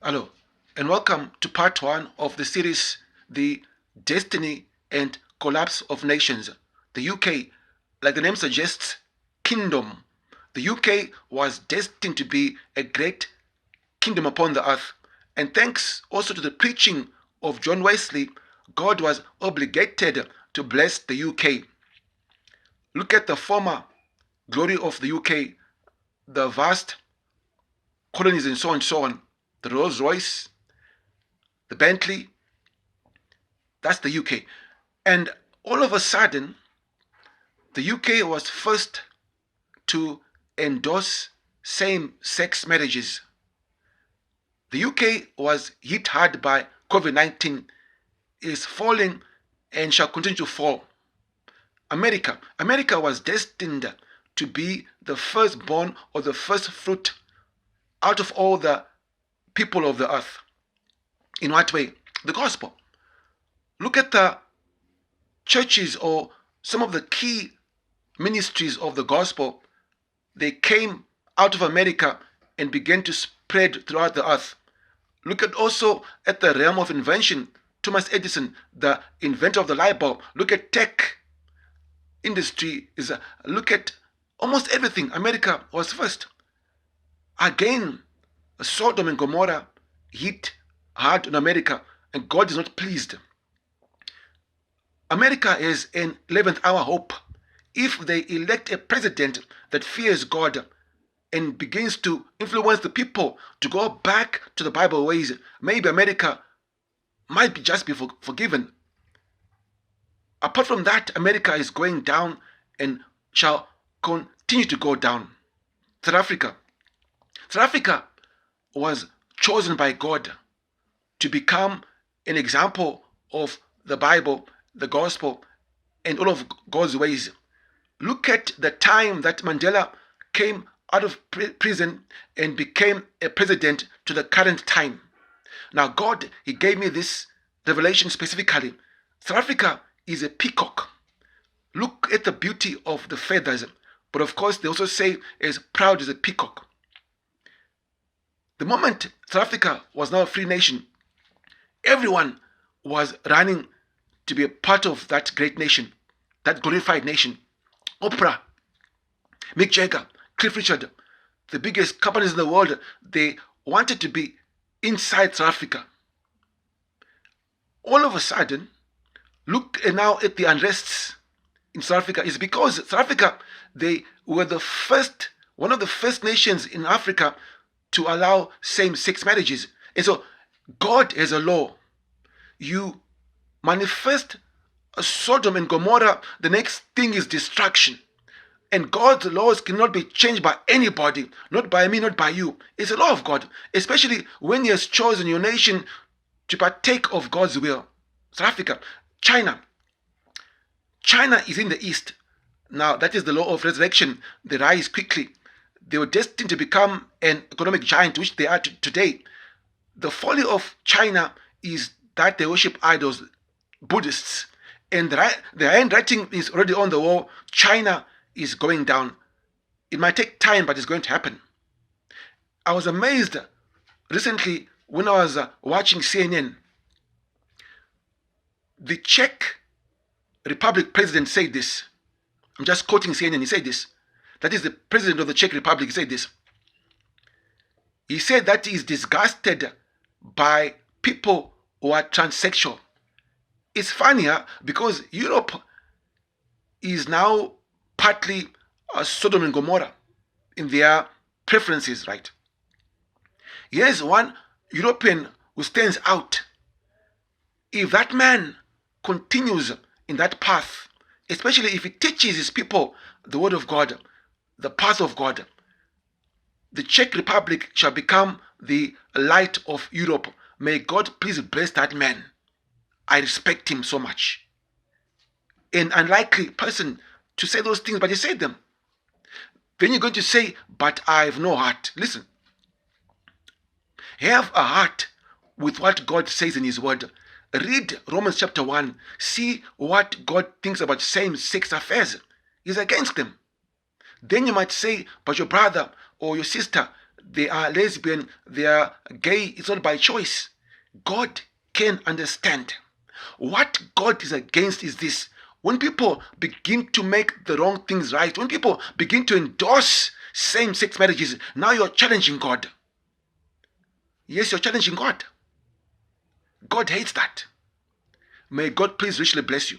Hello, and welcome to part one of the series, The Destiny and Collapse of Nations. The UK, like the name suggests, kingdom. The UK was destined to be a great kingdom upon the earth. And thanks also to the preaching of John Wesley, God was obligated to bless the UK. Look at the former glory of the UK, the vast colonies and so on. The Rolls Royce, the Bentley, that's the UK. And all of a sudden, the UK was first to endorse same-sex marriages. The UK was hit hard by COVID-19, is falling and shall continue to fall. America was destined to be the firstborn or the first fruit out of all the people of the earth. In what way? The gospel. Look at the churches or some of the key ministries of the gospel. They came out of America and began to spread throughout the earth. Look at also at the realm of invention. Thomas Edison, the inventor of the light bulb. Look at tech industry. Look at almost everything. America was first. Again, Sodom and Gomorrah hit hard on America, and God is not pleased. America is an 11th hour hope. If they elect a president that fears God and begins to influence the people to go back to the Bible ways, maybe America might just be forgiven. Apart from that, America is going down and shall continue to go down. South Africa was chosen by God to become an example of the Bible, the gospel, and all of God's ways. Look at the time that Mandela came out of prison and became a president to the current time. Now God, He gave me this revelation specifically. South Africa is a peacock. Look at the beauty of the feathers. But of course, they also say as proud as a peacock. The moment South Africa was now a free nation, everyone was running to be a part of that great nation, that glorified nation. Oprah, Mick Jagger, Cliff Richard, the biggest companies in the world, they wanted to be inside South Africa. All of a sudden, look now at the unrests in South Africa. It's because South Africa, they were one of the first nations in Africa to allow same-sex marriages. And so God has a law. You manifest a Sodom and Gomorrah, the next thing is destruction. And God's laws cannot be changed by anybody, not by me, not by you. It's a law of God, especially when He has chosen your nation to partake of God's will. South Africa, China is in the east. Now, that is the law of resurrection. They rise quickly. They were destined to become an economic giant, which they are today. The folly of China is that they worship idols, Buddhists. And the handwriting is already on the wall. China is going down. It might take time, but it's going to happen. I was amazed recently when I was watching CNN. The Czech Republic president said this. I'm just quoting CNN. He said this. That is the president of the Czech Republic. He said this. He said that he is disgusted by people who are transsexual. It's funnier because Europe is now partly Sodom and Gomorrah in their preferences, right? Here's one European who stands out. If that man continues in that path, especially if he teaches his people the word of God, the path of God, the Czech Republic shall become the light of Europe. May God please bless that man. I respect him so much. An unlikely person to say those things, but he said them. Then you're going to say, but I have no heart. Listen. Have a heart with what God says in His word. Read Romans chapter 1. See what God thinks about same-sex affairs. He's against them. Then you might say, but your brother or your sister, they are lesbian, they are gay, it's not by choice. God can understand. What God is against is this: when people begin to make the wrong things right, when people begin to endorse same-sex marriages, now you're challenging God. Yes, you're challenging God. God hates that. May God please richly bless you.